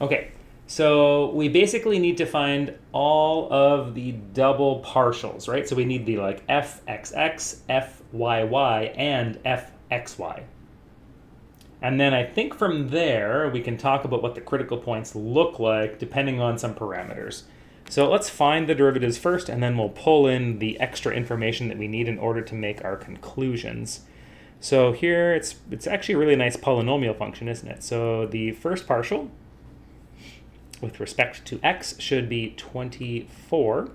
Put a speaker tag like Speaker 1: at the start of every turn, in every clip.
Speaker 1: Okay, so we basically need to find all of the double partials, right? So we need the like fxx, fyy, and fxy. And then I think from there we can talk about what the critical points look like depending on some parameters. So let's find the derivatives first, and then we'll pull in the extra information that we need in order to make our conclusions. So here it's actually a really nice polynomial function, isn't it? So the first partial with respect to x should be 24x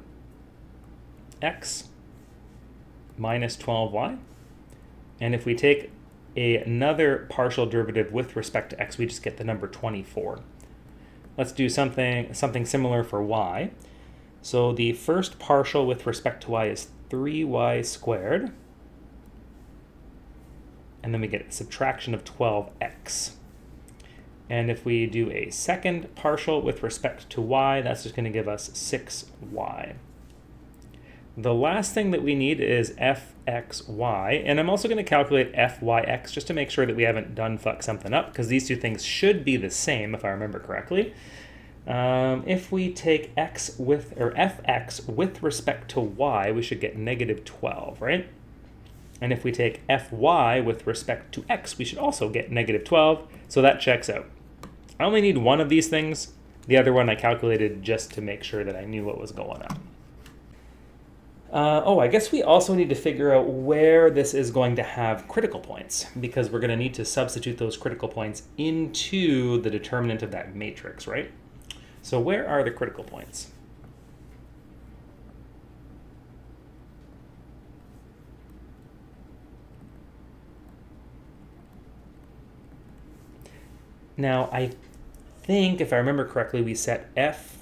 Speaker 1: minus 12y. And if we take another partial derivative with respect to x, we just get the number 24. Let's do something similar for y. So the first partial with respect to y is 3y squared. And then we get a subtraction of 12x. And if we do a second partial with respect to y, that's just going to give us 6y. The last thing that we need is fxy, and I'm also going to calculate fyx just to make sure that we haven't done fuck something up, because these two things should be the same if I remember correctly. If we take fx with respect to y, we should get negative 12, right? And if we take fy with respect to x, we should also get negative 12, so that checks out. I only need one of these things. The other one I calculated just to make sure that I knew what was going on. I guess we also need to figure out where this is going to have critical points, because we're going to need to substitute those critical points into the determinant of that matrix, right? So where are the critical points? Now, I think, if I remember correctly, we set f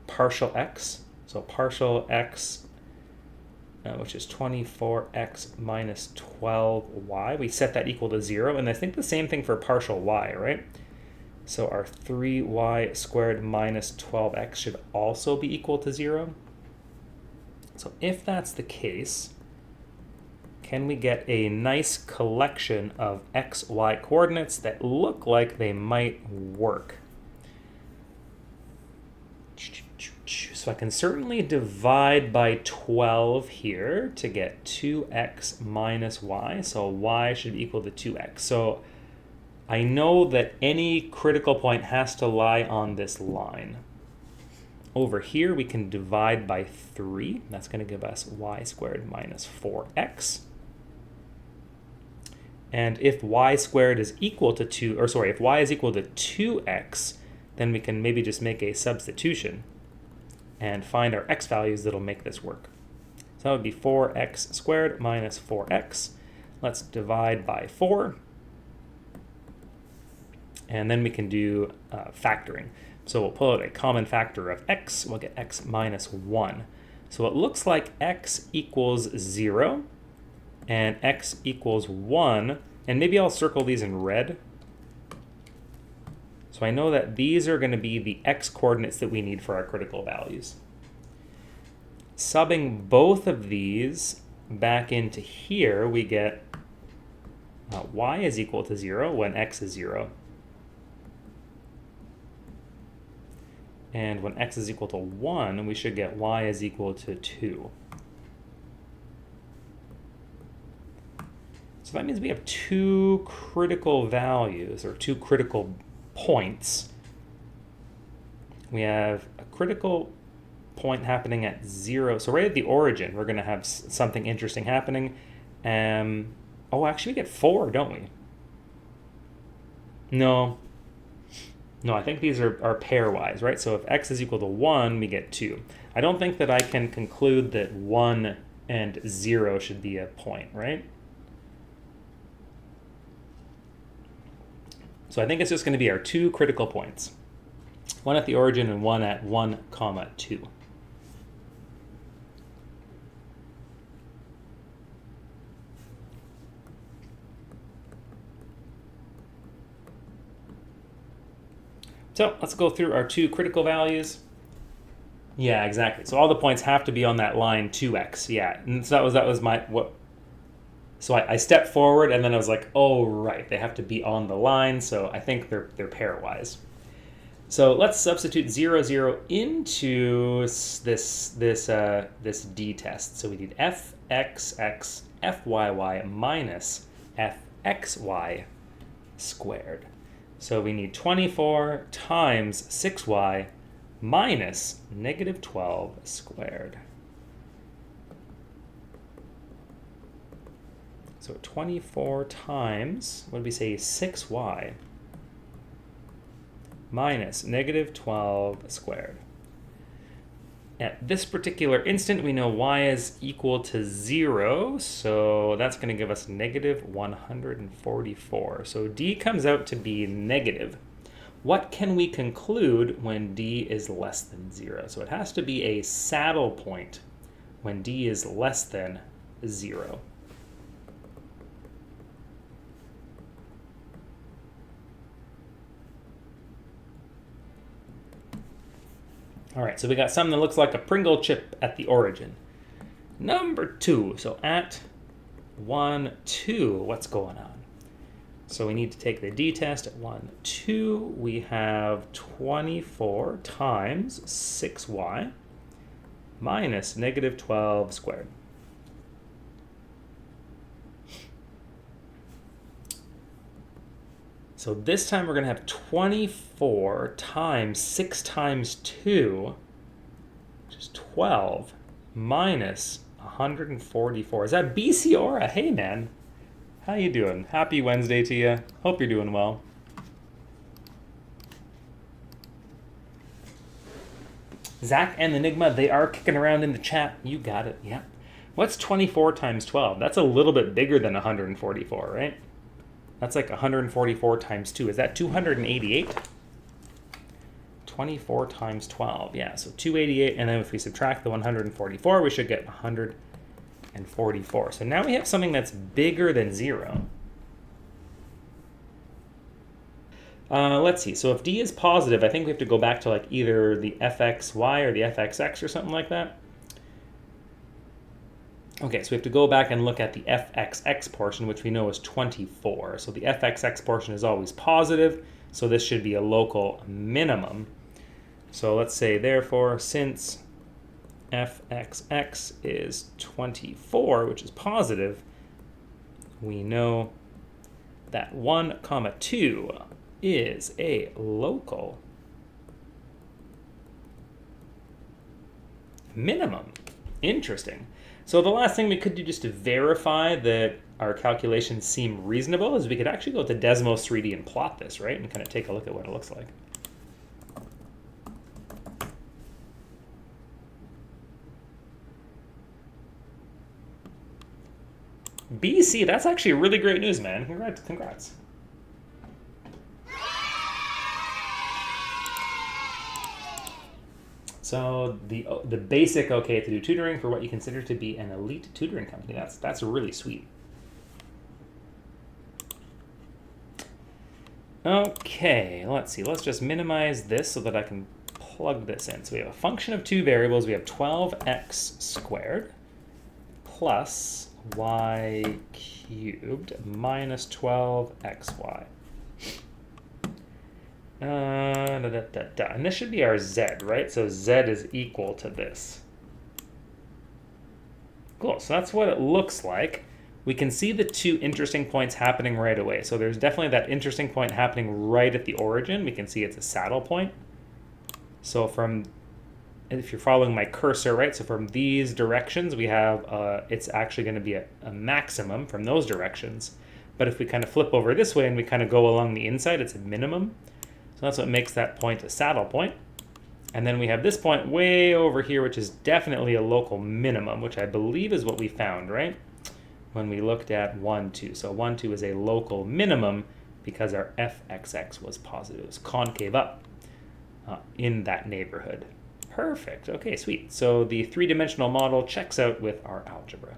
Speaker 1: partial x, so partial x, which is 24x minus 12y. We set that equal to 0, and I think the same thing for partial y, right? So our 3y squared minus 12x should also be equal to 0. So if that's the case, can we get a nice collection of xy coordinates that look like they might work? So I can certainly divide by 12 here to get 2x minus y. So y should be equal to 2x. So I know that any critical point has to lie on this line. Over here, we can divide by 3. That's going to give us y squared minus 4x. And if y squared is equal to if y is equal to 2x, then we can maybe just make a substitution and find our x values that'll make this work. So that would be 4x squared minus 4x. Let's divide by 4. And then we can do factoring. So we'll pull out a common factor of x. We'll get x minus 1. So it looks like x equals 0 and x equals 1. And maybe I'll circle these in red. So I know that these are going to be the x coordinates that we need for our critical values. Subbing both of these back into here, we get y is equal to 0 when x is 0. And when x is equal to 1, we should get y is equal to 2. So that means we have two critical values, or two critical points. We have a critical point happening at 0. So right at the origin, we're going to have something interesting happening. Actually, we get 4, don't we? No, I think these are pairwise, right? So if x is equal to 1, we get 2. I don't think that I can conclude that 1 and 0 should be a point, right? So I think it's just going to be our two critical points. One at the origin and one at 1, 2. So let's go through our two critical values. Yeah, exactly. So all the points have to be on that line 2x. Yeah, and so that was my what. So I stepped forward, and then I was like, oh right, they have to be on the line. So I think they're pairwise. So let's substitute 0, 0 into this d test. So we need fxx fyy minus fxy squared. So we need 24 times 6y minus negative 12 squared. So 24 times, what did we say, 6y minus negative 12 squared. At this particular instant, we know y is equal to 0, so that's going to give us negative 144. So d comes out to be negative. What can we conclude when d is less than 0? So it has to be a saddle point when d is less than 0. All right, so we got something that looks like a Pringle chip at the origin. Number 2, so at 1, 2, what's going on? So we need to take the d test at 1, 2. We have 24 times 6y minus negative 12 squared. So this time we're going to have 24 times 6 times 2, which is 12, minus 144. Is that BC Aura? Hey, man. How you doing? Happy Wednesday to you. Hope you're doing well. Zach and Enigma, they are kicking around in the chat. You got it. Yeah. What's 24 times 12? That's a little bit bigger than 144, right? That's like 144 times 2. Is that 288? 24 times 12. Yeah, so 288. And then if we subtract the 144, we should get 144. So now we have something that's bigger than 0. Let's see. So if d is positive, I think we have to go back to like either the fxy or the fxx or something like that. Okay, so we have to go back and look at the fxx portion, which we know is 24. So the fxx portion is always positive, so this should be a local minimum. So let's say, therefore, since fxx is 24, which is positive, we know that 1, 2 is a local minimum. Interesting. So the last thing we could do just to verify that our calculations seem reasonable is we could actually go to Desmos 3D and plot this, right? And kind of take a look at what it looks like. BC, that's actually really great news, man. Congrats. So the basic okay to do tutoring for what you consider to be an elite tutoring company. That's really sweet. Okay, let's see. Let's just minimize this so that I can plug this in. So we have a function of 2 variables. We have 12x squared plus y cubed minus 12xy. And this should be our z, right? So z is equal to this. Cool, so that's what it looks like. We can see the 2 interesting points happening right away. So there's definitely that interesting point happening right at the origin. We can see it's a saddle point. So if you're following my cursor, right? So from these directions, we have, it's actually going to be a maximum from those directions. But if we kind of flip over this way and we kind of go along the inside, it's a minimum. So that's what makes that point a saddle point. And then we have this point way over here, which is definitely a local minimum, which I believe is what we found, right? When we looked at 1, 2. So 1, 2 is a local minimum because our fxx was positive. It was concave up in that neighborhood. Perfect. Okay, sweet. So the 3-dimensional model checks out with our algebra.